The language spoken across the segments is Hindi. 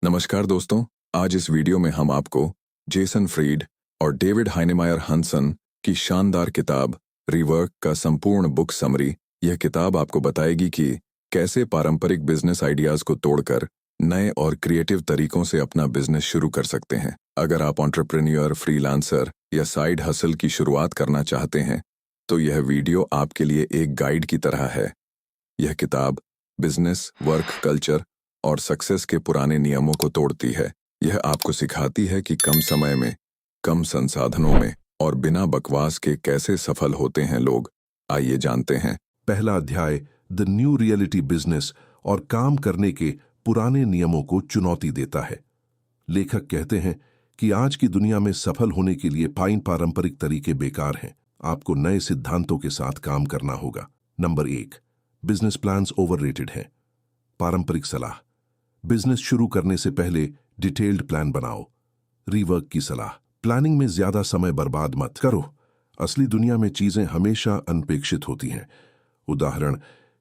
नमस्कार दोस्तों, आज इस वीडियो में हम आपको जेसन फ्रीड और डेविड हाइनेमायर हंसन की शानदार किताब रिवर्क का संपूर्ण बुक समरी। यह किताब आपको बताएगी कि कैसे पारंपरिक बिजनेस आइडियाज को तोड़कर नए और क्रिएटिव तरीकों से अपना बिजनेस शुरू कर सकते हैं। अगर आप एंटरप्रेन्योर, फ्रीलांसर या साइड हसल की शुरुआत करना चाहते हैं तो यह वीडियो आपके लिए एक गाइड की तरह है। यह किताब बिजनेस, वर्क कल्चर और सक्सेस के पुराने नियमों को तोड़ती है। यह आपको सिखाती है कि कम समय में, कम संसाधनों में और बिना बकवास के कैसे सफल होते हैं लोग। आइए जानते हैं। पहला अध्याय द न्यू रियलिटी बिजनेस और काम करने के पुराने नियमों को चुनौती देता है। लेखक कहते हैं कि आज की दुनिया में सफल होने के लिए पारंपरिक तरीके बेकार हैं। आपको नए सिद्धांतों के साथ काम करना होगा। नंबर 1, बिजनेस प्लान्स ओवररेटेड हैं। पारंपरिक सलाह: बिजनेस शुरू करने से पहले डिटेल्ड प्लान बनाओ। रिवर्क की सलाह: प्लानिंग में ज्यादा समय बर्बाद मत करो। असली दुनिया में चीजें हमेशा अनपेक्षित होती हैं। उदाहरण: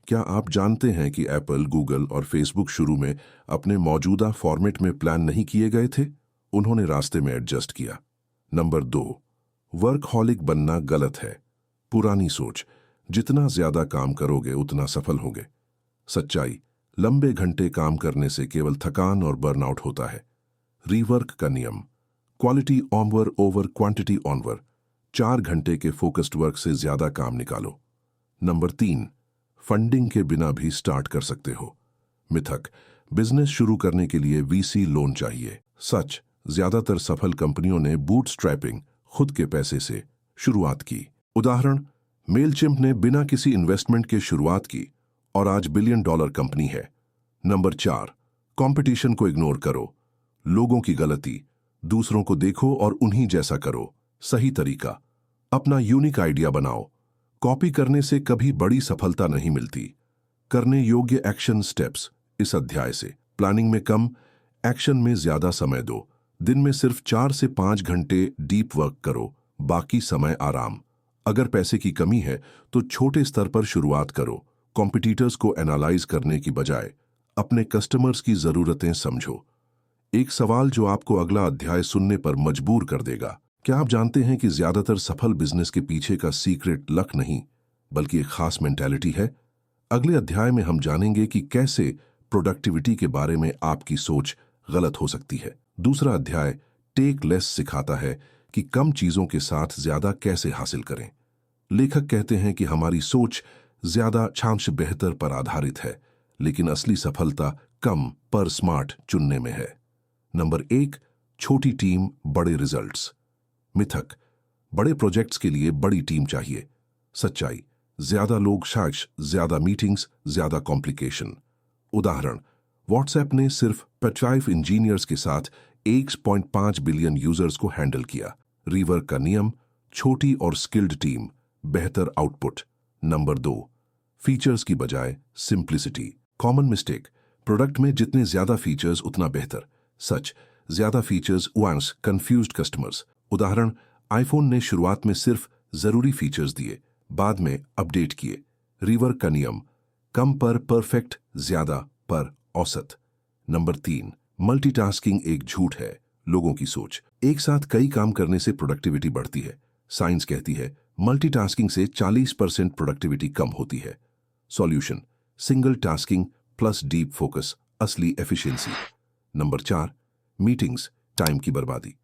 क्या आप जानते हैं कि एप्पल, गूगल और फेसबुक शुरू में अपने मौजूदा फॉर्मेट में प्लान नहीं किए गए थे? उन्होंने रास्ते में एडजस्ट किया। नंबर 2, वर्कहॉलिक बनना गलत है। पुरानी सोच: जितना ज्यादा काम करोगे उतना सफल होगे। सच्चाई: लंबे घंटे काम करने से केवल थकान और बर्नआउट होता है। रिवर्क का नियम: क्वालिटी ऑनवर ओवर क्वांटिटी ऑनवर। 4 घंटे के फोकस्ड वर्क से ज्यादा काम निकालो। नंबर 3, फंडिंग के बिना भी स्टार्ट कर सकते हो। मिथक: बिजनेस शुरू करने के लिए वीसी लोन चाहिए। सच: ज्यादातर सफल कंपनियों ने बूटस्ट्रैपिंग, खुद के पैसे से शुरुआत की। उदाहरण: मेलचिम्प ने बिना किसी इन्वेस्टमेंट के शुरुआत की और आज $1 बिलियन कंपनी है। नंबर 4, कंपटीशन को इग्नोर करो। लोगों की गलती: दूसरों को देखो और उन्हीं जैसा करो। सही तरीका: अपना यूनिक आइडिया बनाओ। कॉपी करने से कभी बड़ी सफलता नहीं मिलती। करने योग्य एक्शन स्टेप्स इस अध्याय से: प्लानिंग में कम, एक्शन में ज्यादा समय दो। दिन में सिर्फ 4 से 5 घंटे डीप वर्क करो, बाकी समय आराम। अगर पैसे की कमी है तो छोटे स्तर पर शुरुआत करो। कॉम्पिटिटर्स को एनालाइज करने की बजाय अपने कस्टमर्स की जरूरतें समझो। एक सवाल जो आपको अगला अध्याय सुनने पर मजबूर कर देगा: क्या आप जानते हैं कि ज्यादातर सफल बिजनेस के पीछे का सीक्रेट लक नहीं बल्कि एक खास मेंटालिटी है? अगले अध्याय में हम जानेंगे कि कैसे प्रोडक्टिविटी के बारे में आपकी सोच गलत हो सकती है। दूसरा अध्याय टेक लेस सिखाता है कि कम चीजों के साथ ज्यादा कैसे हासिल करें। लेखक कहते हैं कि हमारी सोच ज्यादा चांस बेहतर पर आधारित है, लेकिन असली सफलता कम पर स्मार्ट चुनने में है। नंबर 1, छोटी टीम, बड़े रिजल्ट्स। मिथक: बड़े प्रोजेक्ट्स के लिए बड़ी टीम चाहिए। सच्चाई: ज्यादा लोग शायद ज्यादा मीटिंग्स, ज्यादा कॉम्प्लिकेशन। उदाहरण: व्हाट्सएप ने सिर्फ 5 इंजीनियर्स के साथ 1.5 बिलियन यूजर्स को हैंडल किया। रिवर्क का नियम: छोटी और स्किल्ड टीम, बेहतर आउटपुट। नंबर 2, फीचर्स की बजाय सिंप्लिसिटी। कॉमन मिस्टेक: प्रोडक्ट में जितने ज्यादा फीचर्स उतना बेहतर। सच: ज्यादा फीचर्स वंस कंफ्यूज्ड कस्टमर्स। उदाहरण: आईफोन ने शुरुआत में सिर्फ जरूरी फीचर्स दिए, बाद में अपडेट किए। रिवर्क का नियम: कम पर परफेक्ट, ज्यादा पर औसत। नंबर 3, मल्टीटास्किंग एक झूठ है। लोगों की सोच: एक साथ कई काम करने से प्रोडक्टिविटी बढ़ती है। साइंस कहती है मल्टीटास्किंग से 40% प्रोडक्टिविटी कम होती है। Solution: single tasking plus deep focus, असली एफिशिएंसी। नंबर 4, मीटिंग्स, टाइम की बर्बादी।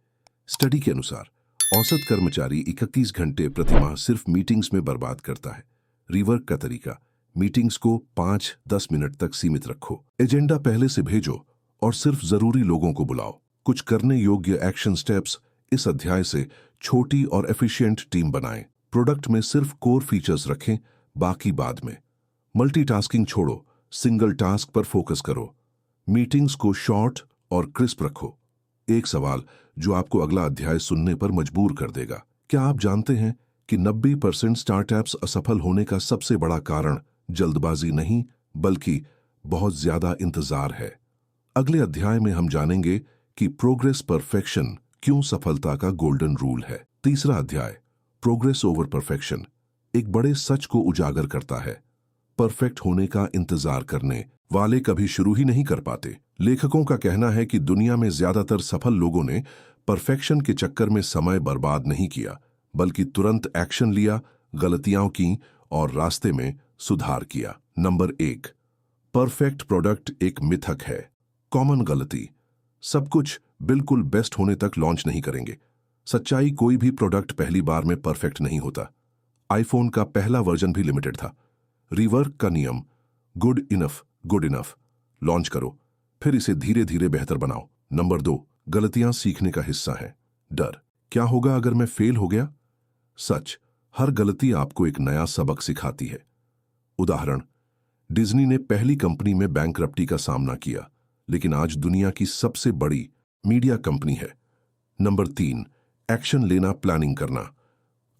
स्टडी के अनुसार औसत कर्मचारी 31 घंटे प्रतिमाह सिर्फ मीटिंग्स में बर्बाद करता है। रिवर्क का तरीका: मीटिंग्स को 5-10 मिनट तक सीमित रखो। एजेंडा पहले से भेजो और सिर्फ जरूरी लोगों को बुलाओ। कुछ करने योग्य एक्शन स्टेप्स इस अध्याय से: छोटी और एफिशिएंट टीम बनाएं। प्रोडक्ट में सिर्फ कोर फीचर्स रखें, बाकी बाद में। मल्टीटास्किंग छोड़ो, सिंगल टास्क पर फोकस करो। मीटिंग्स को शॉर्ट और क्रिस्प रखो। एक सवाल जो आपको अगला अध्याय सुनने पर मजबूर कर देगा: क्या आप जानते हैं कि 90% स्टार्टअप्स असफल होने का सबसे बड़ा कारण जल्दबाजी नहीं बल्कि बहुत ज्यादा इंतजार है? अगले अध्याय में हम जानेंगे कि प्रोग्रेस परफेक्शन क्यों सफलता का गोल्डन रूल है। तीसरा अध्याय प्रोग्रेस ओवर परफेक्शन एक बड़े सच को उजागर करता है: परफेक्ट होने का इंतजार करने वाले कभी शुरू ही नहीं कर पाते। लेखकों का कहना है कि दुनिया में ज्यादातर सफल लोगों ने परफेक्शन के चक्कर में समय बर्बाद नहीं किया, बल्कि तुरंत एक्शन लिया, गलतियां की और रास्ते में सुधार किया। नंबर 1, परफेक्ट प्रोडक्ट एक मिथक है। कॉमन गलती, सब कुछ बिल्कुल बेस्ट होने तक लॉन्च नहीं करेंगे। सच्चाई, कोई भी प्रोडक्ट पहली बार में परफेक्ट नहीं होता। आईफोन का पहला वर्जन भी लिमिटेड था। रिवर्क का नियम, गुड इनफ लॉन्च करो, फिर इसे धीरे धीरे बेहतर बनाओ। नंबर 2, गलतियां सीखने का हिस्सा है। डर, क्या होगा अगर मैं फेल हो गया? सच, हर गलती आपको एक नया सबक सिखाती है। उदाहरण, डिज्नी ने पहली कंपनी में बैंकरप्टी का सामना किया, लेकिन आज दुनिया की सबसे बड़ी मीडिया कंपनी है। नंबर 3, एक्शन लेना, प्लानिंग करना।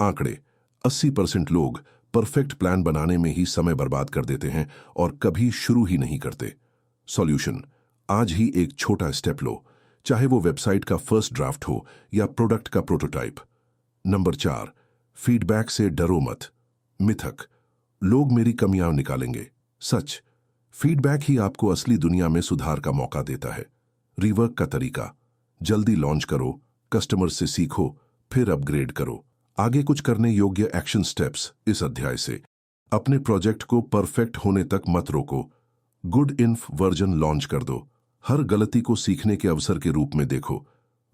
आंकड़े, 80% लोग परफेक्ट प्लान बनाने में ही समय बर्बाद कर देते हैं और कभी शुरू ही नहीं करते। सॉल्यूशन, आज ही एक छोटा स्टेप लो, चाहे वो वेबसाइट का फर्स्ट ड्राफ्ट हो या प्रोडक्ट का प्रोटोटाइप। नंबर 4, फीडबैक से डरो मत। मिथक, लोग मेरी कमियां निकालेंगे। सच, फीडबैक ही आपको असली दुनिया में सुधार का मौका देता है। रिवर्क का तरीका, जल्दी लॉन्च करो, कस्टमर से सीखो, फिर अपग्रेड करो। आगे कुछ करने योग्य एक्शन स्टेप्स इस अध्याय से। अपने प्रोजेक्ट को परफेक्ट होने तक मत रोको, गुड इनफ वर्जन लॉन्च कर दो। हर गलती को सीखने के अवसर के रूप में देखो।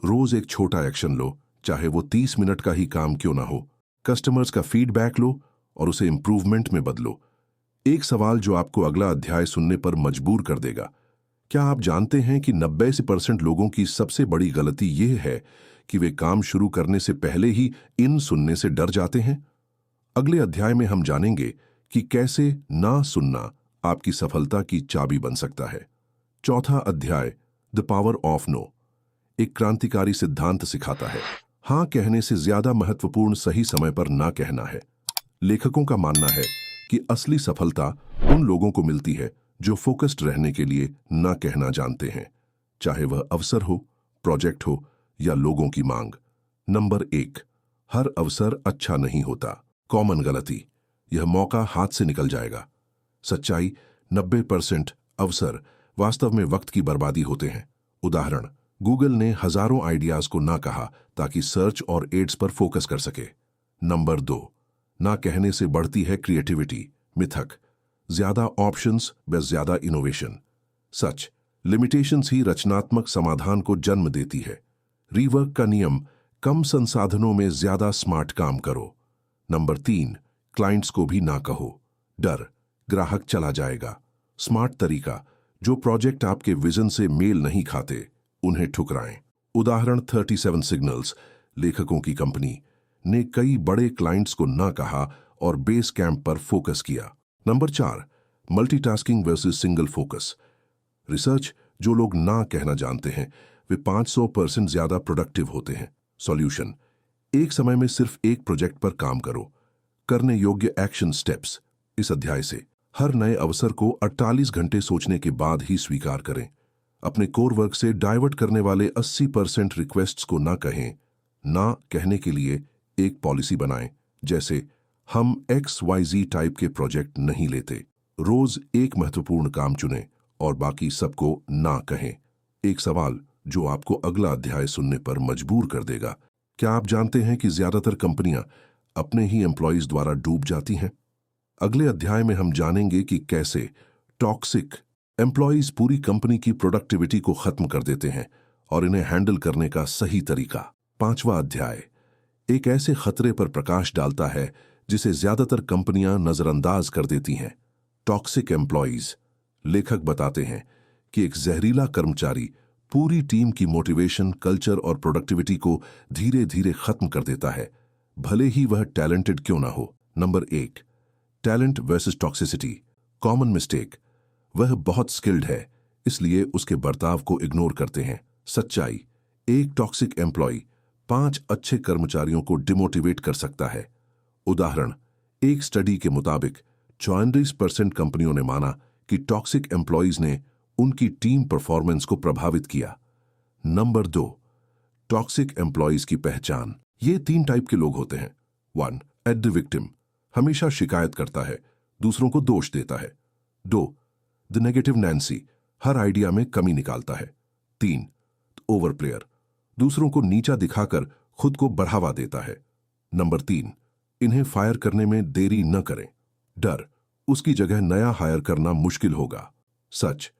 रोज एक छोटा एक्शन लो, चाहे वो 30 मिनट का ही काम क्यों ना हो। कस्टमर्स का फीडबैक लो और उसे इंप्रूवमेंट में बदलो। एक सवाल जो आपको अगला अध्याय सुनने पर मजबूर कर देगा, क्या आप जानते हैं कि 90% लोगों की सबसे बड़ी गलती यह है कि वे काम शुरू करने से पहले ही इन सुनने से डर जाते हैं? अगले अध्याय में हम जानेंगे कि कैसे ना सुनना आपकी सफलता की चाबी बन सकता है। चौथा अध्याय, द पावर ऑफ नो, एक क्रांतिकारी सिद्धांत सिखाता है। हां कहने से ज्यादा महत्वपूर्ण सही समय पर ना कहना है। लेखकों का मानना है कि असली सफलता उन लोगों को मिलती है जो फोकस्ड रहने के लिए ना कहना जानते हैं, चाहे वह अवसर हो, प्रोजेक्ट हो या लोगों की मांग। नंबर 1, हर अवसर अच्छा नहीं होता। कॉमन गलती, यह मौका हाथ से निकल जाएगा। सच्चाई, 90% अवसर वास्तव में वक्त की बर्बादी होते हैं। उदाहरण, गूगल ने हजारों आइडियाज को ना कहा ताकि सर्च और एड्स पर फोकस कर सके। नंबर 2, ना कहने से बढ़ती है क्रिएटिविटी। मिथक, ज्यादा ऑप्शंस व ज्यादा इनोवेशन। सच, लिमिटेशंस ही रचनात्मक समाधान को जन्म देती है। रीवर्क का नियम, कम संसाधनों में ज्यादा स्मार्ट काम करो। नंबर 3, क्लाइंट्स को भी ना कहो। डर, ग्राहक चला जाएगा। स्मार्ट तरीका, जो प्रोजेक्ट आपके विजन से मेल नहीं खाते उन्हें ठुकराएं। उदाहरण, 37 सिग्नल्स, लेखकों की कंपनी ने कई बड़े क्लाइंट्स को ना कहा और बेस कैंप पर फोकस किया। Number 4, multitasking versus single focus. Research, जो लोग ना कहना जानते हैं वे 500% ज्यादा प्रोडक्टिव होते हैं। सॉल्यूशन, एक समय में सिर्फ एक प्रोजेक्ट पर काम करो। करने योग्य एक्शन स्टेप्स इस अध्याय से। हर नए अवसर को 48 घंटे सोचने के बाद ही स्वीकार करें। अपने कोर वर्क से डाइवर्ट करने वाले 80% रिक्वेस्ट्स को ना कहें। ना कहने के लिए एक पॉलिसी बनाएं, जैसे हम XYZ टाइप के प्रोजेक्ट नहीं लेते। रोज एक महत्वपूर्ण काम चुनें और बाकी सबको ना कहें। एक सवाल जो आपको अगला अध्याय सुनने पर मजबूर कर देगा, क्या आप जानते हैं कि ज्यादातर कंपनियां अपने ही एम्प्लॉइज द्वारा डूब जाती हैं? अगले अध्याय में हम जानेंगे कि कैसे टॉक्सिक एम्प्लॉइज पूरी कंपनी की प्रोडक्टिविटी को खत्म कर देते हैं और इन्हें हैंडल करने का सही तरीका। 5वां अध्याय एक ऐसे खतरे पर प्रकाश डालता है जिसे ज्यादातर कंपनियां नजरअंदाज कर देती हैं, टॉक्सिक एम्प्लॉइज। लेखक बताते हैं कि एक जहरीला कर्मचारी पूरी टीम की मोटिवेशन, कल्चर और प्रोडक्टिविटी को धीरे धीरे खत्म कर देता है, भले ही वह टैलेंटेड क्यों ना हो। Number 1, talent versus toxicity. Common mistake, वह बहुत स्किल्ड है इसलिए उसके बर्ताव को इग्नोर करते हैं। सच्चाई, एक टॉक्सिक एम्प्लॉय 5 अच्छे कर्मचारियों को डिमोटिवेट कर सकता है। उदाहरण, एक स्टडी के मुताबिक 34% कंपनियों ने माना कि टॉक्सिक एम्प्लॉइज ने उनकी टीम परफॉर्मेंस को प्रभावित किया। नंबर 2, टॉक्सिक एम्प्लॉइज की पहचान। ये 3 टाइप के लोग होते हैं। 1, एट द विक्टिम, हमेशा शिकायत करता है, दूसरों को दोष देता है। 2, the negative Nancy, her idea में कमी निकालता है। 3. ओवर प्लेयर, दूसरों को नीचा दिखाकर खुद को बढ़ावा देता है। नंबर 3. इन्हें फायर करने में देरी न करें। डर, उसकी जगह नया हायर करना मुश्किल होगा। सच,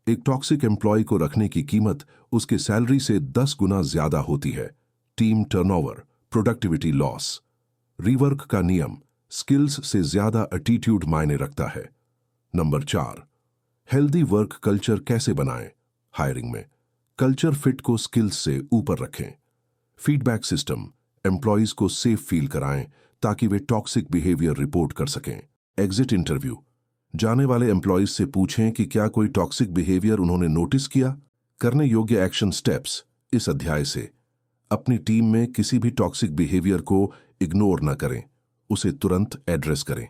एक टॉक्सिक एम्प्लॉय को रखने की कीमत उसके सैलरी से 10 गुना ज्यादा होती है। Team turnover, productivity loss. Rework का नियम, स्किल्स से ज्यादा एटीट्यूड मायने रखता है। नंबर 4. हेल्दी वर्क कल्चर कैसे बनाएं? हायरिंग में कल्चर फिट को स्किल्स से ऊपर रखें। फीडबैक सिस्टम, एम्प्लॉयज को सेफ फील कराएं ताकि वे टॉक्सिक बिहेवियर रिपोर्ट कर सकें। एग्जिट इंटरव्यू, जाने वाले एम्प्लॉयज से पूछें कि क्या कोई टॉक्सिक बिहेवियर उन्होंने नोटिस किया। करने योग्य एक्शन स्टेप्स, इस अध्याय से अपनी टीम में किसी भी टॉक्सिक बिहेवियर को इग्नोर न करें, उसे तुरंत एड्रेस करें।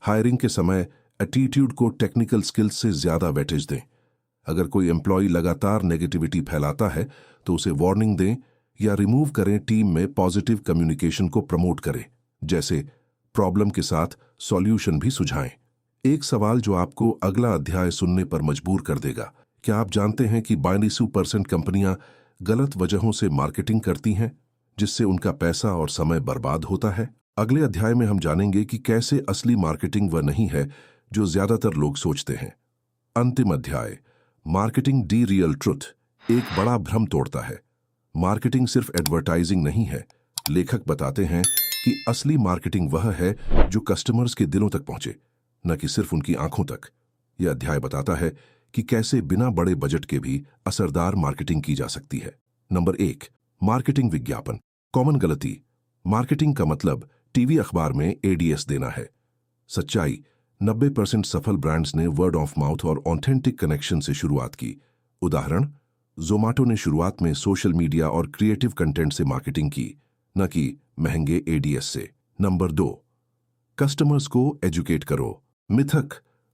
हायरिंग के समय एटीट्यूड को टेक्निकल स्किल्स से ज्यादा वेटेज दें। अगर कोई एम्प्लॉय लगातार नेगेटिविटी फैलाता है तो उसे वार्निंग दें या रिमूव करें। टीम में पॉजिटिव कम्युनिकेशन को प्रमोट करें, जैसे प्रॉब्लम के साथ सॉल्यूशन भी सुझाएं। एक सवाल जो आपको अगला अध्याय सुनने पर मजबूर कर देगा, क्या आप जानते हैं कि 92% कंपनियां गलत वजहों से मार्केटिंग करती हैं, जिससे उनका पैसा और समय बर्बाद होता है? अगले अध्याय में हम जानेंगे कि कैसे असली मार्केटिंग वह नहीं है जो ज्यादातर लोग सोचते हैं। अंतिम अध्याय, मार्केटिंग दी रियल ट्रुथ, एक बड़ा भ्रम तोड़ता है। मार्केटिंग सिर्फ एडवर्टाइजिंग नहीं है। लेखक बताते हैं कि असली मार्केटिंग वह है जो कस्टमर्स के दिलों तक पहुंचे, न कि सिर्फ उनकी आंखों तक। यह अध्याय बताता है कि कैसे बिना बड़े बजट के भी असरदार मार्केटिंग की जा सकती है। नंबर 1, मार्केटिंग विज्ञापन। कॉमन गलती, मार्केटिंग का मतलब टीवी अखबार में एडीएस देना है। सच्चाई, 90% सफल ब्रांड्स ने वर्ड ऑफ माउथ और ऑथेंटिक कनेक्शन से शुरुआत की। उदाहरण, जोमाटो ने शुरुआत में सोशल मीडिया और क्रिएटिव कंटेंट से मार्केटिंग की, न कि महंगे एडीएस से। नंबर 2, कस्टमर्स को एजुकेट करो। मिथक,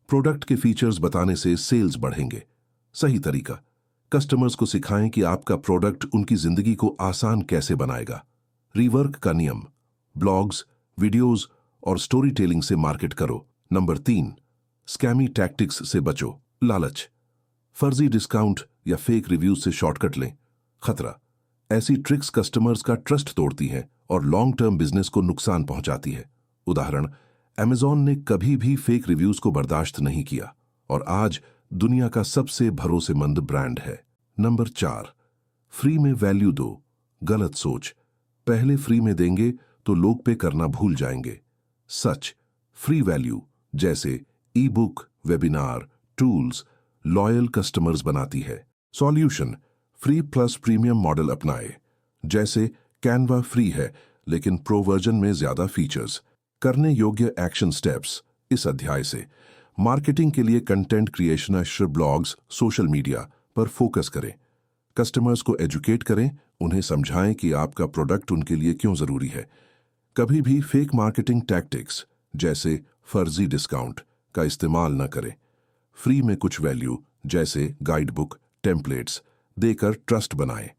प्रोडक्ट के फीचर्स बताने से सेल्स बढ़ेंगे। सही तरीका, कस्टमर्स को सिखाएं कि आपका प्रोडक्ट उनकी जिंदगी को आसान कैसे बनाएगा। रीवर्क का नियम, ब्लॉग्स, वीडियोस और स्टोरी टेलिंग से मार्केट करो। नंबर 3, स्कैमी टैक्टिक्स से बचो। लालच, फर्जी डिस्काउंट या फेक रिव्यूज से शॉर्टकट लें। खतरा, ऐसी ट्रिक्स कस्टमर्स का ट्रस्ट तोड़ती हैं और लॉन्ग टर्म बिजनेस को नुकसान पहुंचाती है। उदाहरण, अमेजॉन ने कभी भी फेक रिव्यूज को बर्दाश्त नहीं किया और आज दुनिया का सबसे भरोसेमंद ब्रांड है। नंबर 4, फ्री में वैल्यू दो। गलत सोच, पहले फ्री में देंगे तो लोग पे करना भूल जाएंगे। सच, फ्री वैल्यू जैसे ई book, webinar, tools loyal customers बनाती है। Solution, free plus premium model अपनाए, जैसे कैनवा फ्री है लेकिन प्रो वर्जन में ज्यादा फीचर्स। करने योग्य एक्शन स्टेप्स, इस अध्याय से मार्केटिंग के लिए content creation, blogs, social media पर फोकस करें। कस्टमर्स को एजुकेट करें, उन्हें समझाएं कि आपका प्रोडक्ट उनके लिए क्यों जरूरी है। कभी भी फेक मार्केटिंग टैक्टिक्स जैसे फर्जी डिस्काउंट का इस्तेमाल न करें। फ्री में कुछ वैल्यू जैसे गाइड बुक, टेम्पलेट्स देकर ट्रस्ट बनाएं।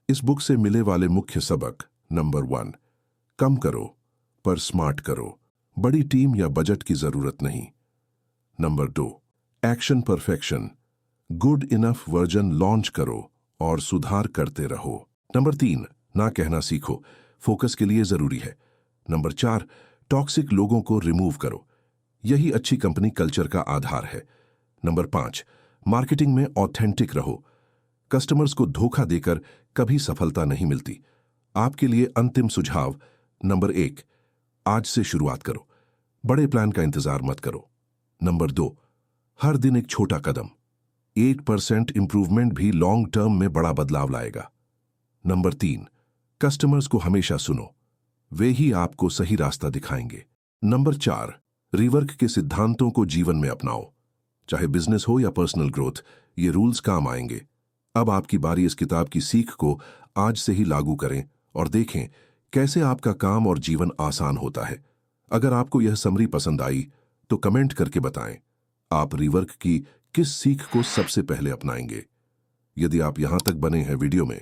इस बुक से मिले वाले मुख्य सबक। नंबर 1, कम करो पर स्मार्ट करो, बड़ी टीम या बजट की जरूरत नहीं। Number 2, action perfection, good enough version launch करो और सुधार करते रहो। नंबर 3, ना कहना सीखो, फोकस के लिए जरूरी है। नंबर 4, टॉक्सिक लोगों को रिमूव करो, यही अच्छी कंपनी कल्चर का आधार है। नंबर 5, मार्केटिंग में ऑथेंटिक रहो, कस्टमर्स को धोखा देकर कभी सफलता नहीं मिलती। आपके लिए अंतिम सुझाव। नंबर 1, आज से शुरुआत करो, बड़े प्लान का इंतजार मत करो। नंबर 2, हर दिन एक छोटा कदम, 1% इंप्रूवमेंट भी लॉन्ग टर्म में बड़ा बदलाव लाएगा। नंबर 3, कस्टमर्स को हमेशा सुनो, वे ही आपको सही रास्ता दिखाएंगे। नंबर 4, रीवर्क के सिद्धांतों को जीवन में अपनाओ, चाहे बिजनेस हो या पर्सनल ग्रोथ, ये रूल्स काम आएंगे। अब आपकी बारी इस किताब की सीख को आज से ही लागू करें और देखें कैसे आपका काम और जीवन आसान होता है। अगर आपको यह समरी पसंद आई तो कमेंट करके बताएं आप रीवर्क की किस सीख को सबसे पहले अपनाएंगे। यदि आप यहां तक बने हैं वीडियो में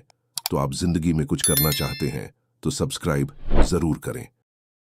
तो आप जिंदगी में कुछ करना चाहते हैं तो सब्सक्राइब जरूर करें।